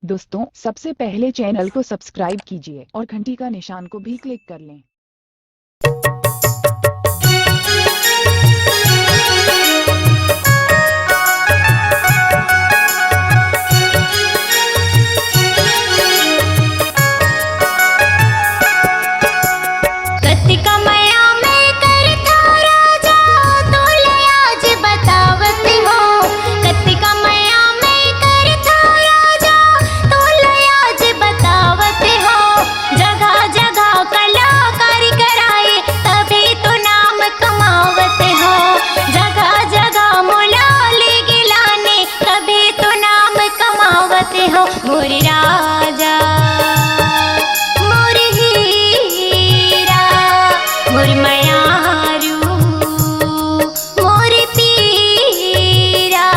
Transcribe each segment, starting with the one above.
दोस्तों, सबसे पहले चैनल को सब्सक्राइब कीजिए और घंटी का निशान को भी क्लिक कर लें। मोर राजा मोर हीरा मोर मयारू मोर पीरा।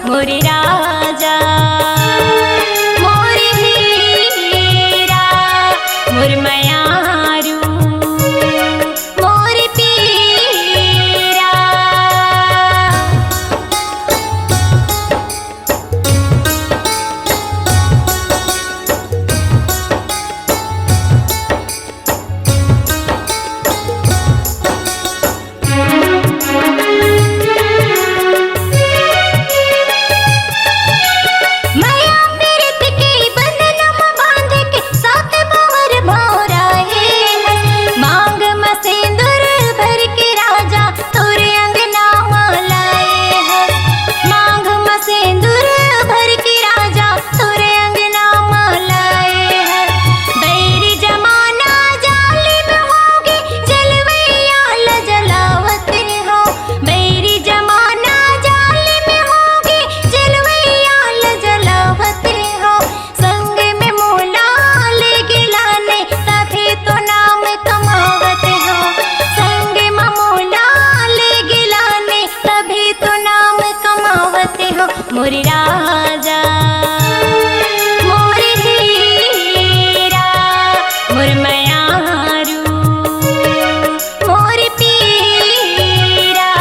मोर राजा मोर हीरा मोर मयारू मोर पीरा। मोर राजा मोर हीरा मोर मयारू मोर पीरा।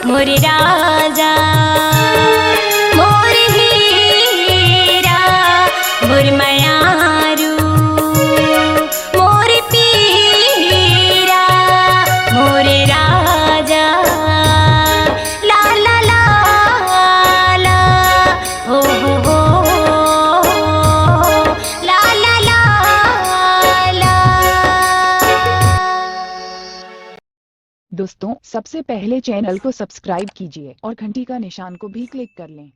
मोर राजा मोर हीरा मोर मयारू मोर पीरा। मोर राजा ला ला ला ला हो ला ला ला ला। दोस्तों सबसे पहले चैनल को सब्सक्राइब कीजिए और घंटी का निशान को भी क्लिक कर लें।